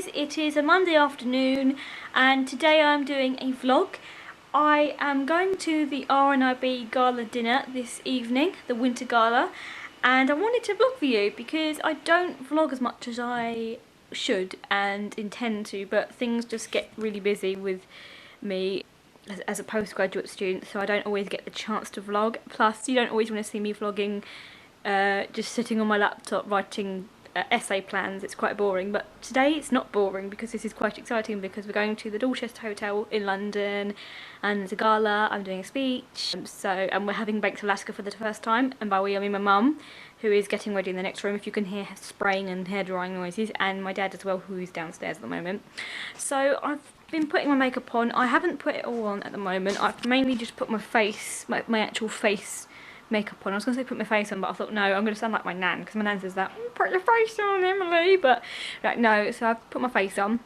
guys, it is a Monday afternoon and today I'm doing a vlog. I am going to the RNIB Gala dinner this evening, the winter gala, and I wanted to vlog for you because I don't vlog as much as I should and intend to, but things just get really busy with me as a postgraduate student, so I don't always get the chance to vlog. Plus you don't always want to see me vlogging just sitting on my laptop writing essay plans. It's quite boring, but today it's not boring because this is quite exciting because we're going to the Dorchester Hotel in London and there's a gala. I'm doing a speech, and we're having baked Alaska for the first time, and by we I mean my mum, who is getting ready in the next room if you can hear her spraying and hair drying noises, and my dad as well, who is downstairs at the moment. So I've been putting my makeup on. I haven't put it all on at the moment. I've mainly just put my face, my actual face makeup on. I was going to say put my face on, but I thought no, I'm going to sound like my nan, because my nan says that, put your face on, Emily, but like, no. So I've put my face on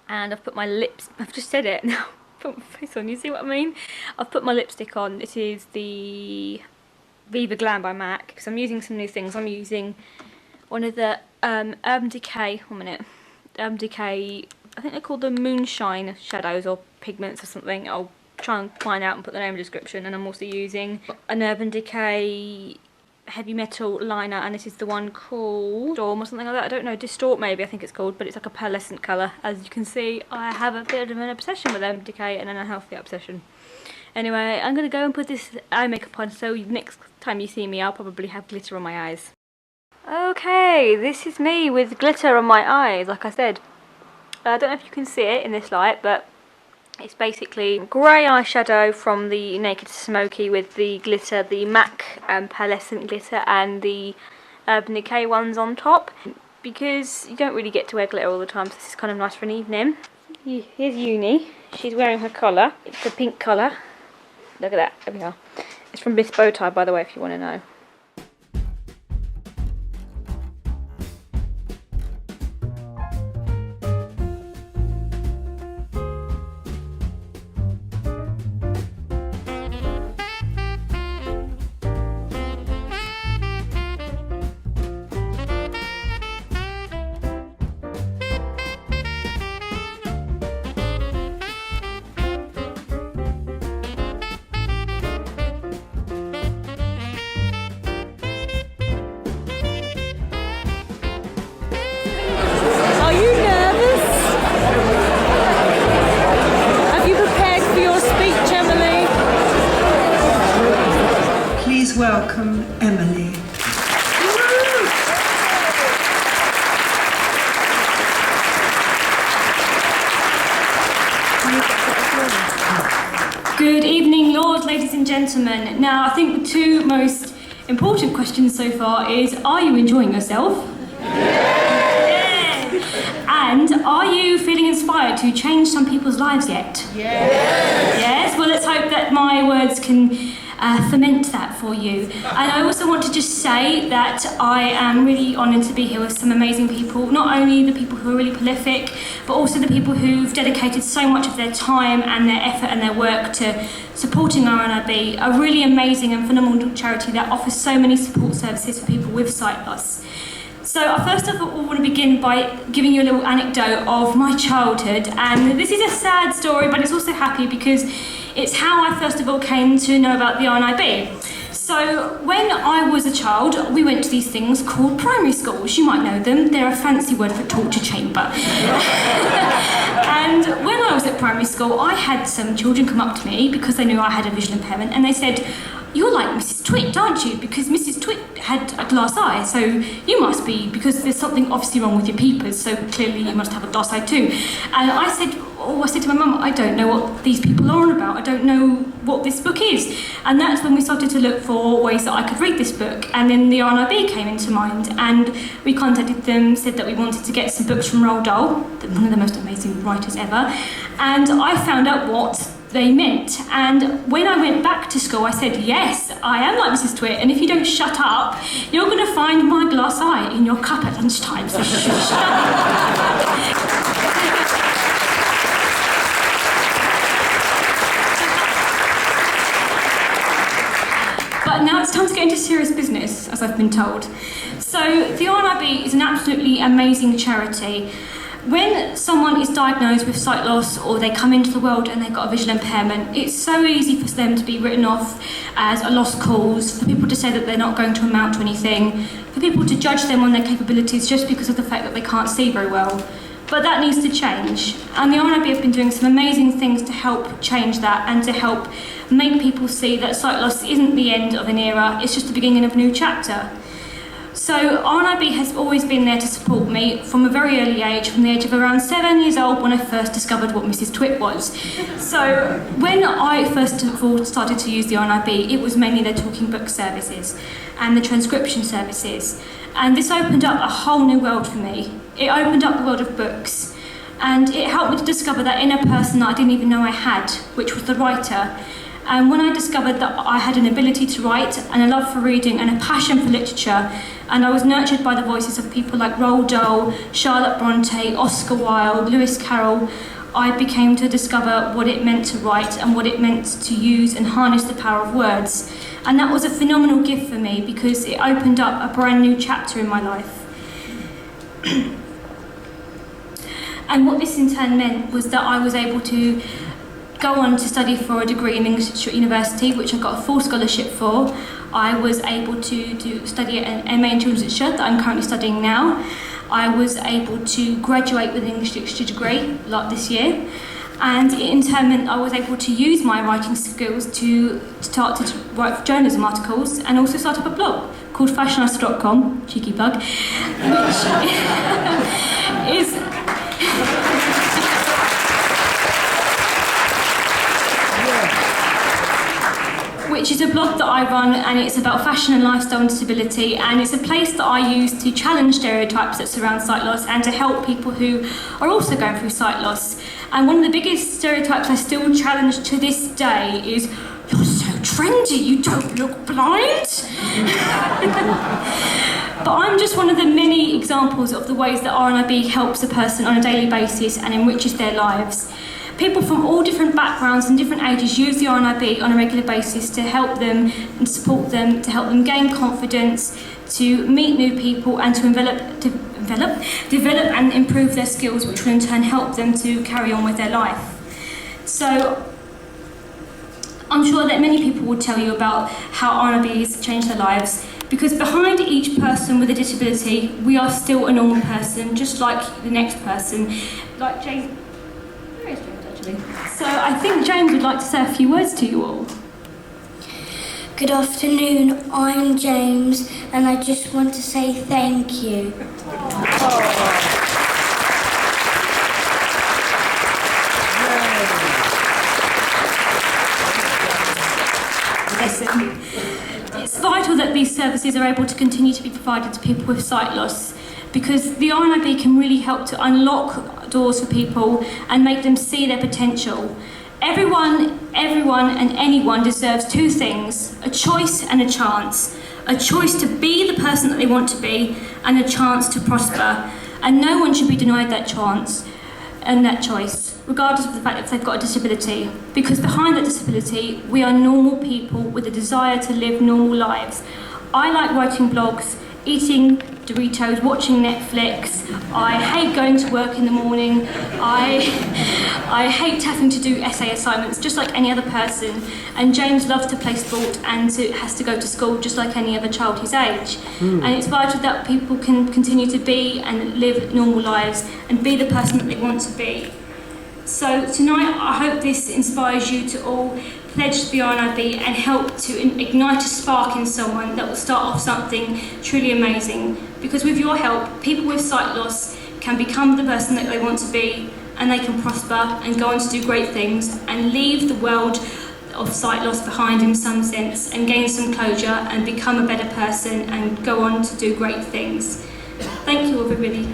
and I've put my lips, I've just said it now, put my face on, you see what I mean? I've put my lipstick on. It is the Viva Glam by MAC, because I'm using some new things. I'm using one of the Urban Decay, Urban Decay, I think they're called the Moonshine shadows or pigments or something. I'll try and find out and put the name in the description. And I'm also using an Urban Decay heavy metal liner, and this is the one called Storm or something like that. I don't know, Distort maybe I think it's called, but it's like a pearlescent colour. As you can see, I have a bit of an obsession with Urban Decay and an unhealthy obsession. Anyway, I'm going to go and put this eye makeup on, so next time you see me I'll probably have glitter on my eyes. Okay, this is me with glitter on my eyes, like I said. I don't know if you can see it in this light, but it's basically grey eyeshadow from the Naked Smoky with the glitter, the MAC pearlescent glitter, and the Urban Decay ones on top, because you don't really get to wear glitter all the time, so this is kind of nice for an evening. Here's Uni. She's wearing her collar. It's a pink colour. Look at that. There we are. It's from Miss Bowtie, by the way, if you want to know. Welcome, Emily. Good evening, Lord, ladies and gentlemen. Now, I think the two most important questions so far is, are you enjoying yourself? Yeah. And are you feeling inspired to change some people's lives yet? Yes. Yes? Well, let's hope that my words can ferment that for you. And I also want to just say that I am really honoured to be here with some amazing people, not only the people who are really prolific, but also the people who've dedicated so much of their time and their effort and their work to supporting RNIB, a really amazing and phenomenal charity that offers so many support services for people with sight loss. So first of all, I want to begin by giving you a little anecdote of my childhood, and this is a sad story, but it's also happy because it's how I first of all came to know about the RNIB. So when I was a child, we went to these things called primary schools. You might know them. They're a fancy word for torture chamber. And when I was at primary school, I had some children come up to me because they knew I had a visual impairment, and they said, "You're like Mrs. Twit, aren't you? Because Mrs. Twit had a glass eye, so you must be, because there's something obviously wrong with your peepers, so clearly you must have a glass eye too." And I said to my mum, "I don't know what these people are on about. I don't know what this book is." And that's when we started to look for ways that I could read this book. And then the RNIB came into mind, and we contacted them, said that we wanted to get some books from Roald Dahl, one of the most amazing writers ever. And I found out what they meant, and when I went back to school I said, "Yes, I am like Mrs. Twit, and if you don't shut up, you're going to find my glass eye in your cup at lunchtime, so shut up." But now it's time to get into serious business, as I've been told. So the RNIB is an absolutely amazing charity. When someone is diagnosed with sight loss or they come into the world and they've got a visual impairment, it's so easy for them to be written off as a lost cause, for people to say that they're not going to amount to anything, for people to judge them on their capabilities just because of the fact that they can't see very well. But that needs to change, and the RNIB have been doing some amazing things to help change that and to help make people see that sight loss isn't the end of an era, it's just the beginning of a new chapter. So RNIB has always been there to support me from a very early age, from the age of around 7 years old when I first discovered what Mrs. Twit was. So when I first of all started to use the RNIB, it was mainly their talking book services and the transcription services. And this opened up a whole new world for me. It opened up the world of books, and it helped me to discover that inner person that I didn't even know I had, which was the writer. And when I discovered that I had an ability to write and a love for reading and a passion for literature, and I was nurtured by the voices of people like Roald Dahl, Charlotte Bronte, Oscar Wilde, Lewis Carroll, I became to discover what it meant to write and what it meant to use and harness the power of words. And that was a phenomenal gift for me because it opened up a brand new chapter in my life. And what this in turn meant was that I was able to go on to study for a degree in English at university, which I got a full scholarship for. I was able to study an MA in Children's Literature that I'm currently studying now. I was able to graduate with an English Literature degree like this year, and it in turn meant I was able to use my writing skills to start to write for journalism articles and also start up a blog called Fashioneyesta.com, cheeky plug, which is which is a blog that I run, and it's about fashion and lifestyle and disability, and it's a place that I use to challenge stereotypes that surround sight loss and to help people who are also going through sight loss. And one of the biggest stereotypes I still challenge to this day is, "You're so trendy, you don't look blind." But I'm just one of the many examples of the ways that RNIB helps a person on a daily basis and enriches their lives. People from all different backgrounds and different ages use the RNIB on a regular basis to help them and support them, to help them gain confidence, to meet new people and to develop and improve their skills, which will in turn help them to carry on with their life. So I'm sure that many people will tell you about how RNIB has changed their lives, because behind each person with a disability, we are still a normal person, just like the next person. Like James. Where is James actually? So I think James would like to say a few words to you all. Good afternoon, I'm James, and I just want to say thank you. Listen, it's vital that these services are able to continue to be provided to people with sight loss, because the RNIB can really help to unlock doors for people and make them see their potential. Everyone and anyone deserves two things: a choice and a chance. A choice to be the person that they want to be, and a chance to prosper. And no one should be denied that chance and that choice, regardless of the fact that they've got a disability. Because behind that disability, we are normal people with a desire to live normal lives. I like writing blogs, eating Doritos, watching Netflix. I hate going to work in the morning. I hate having to do essay assignments just like any other person. And James loves to play sport and has to go to school just like any other child his age. And it's vital that people can continue to be and live normal lives and be the person that they want to be. So tonight, I hope this inspires you to all pledge the RNIB and help to ignite a spark in someone that will start off something truly amazing. Because with your help, people with sight loss can become the person that they want to be, and they can prosper and go on to do great things and leave the world of sight loss behind in some sense and gain some closure and become a better person and go on to do great things. Thank you, everybody.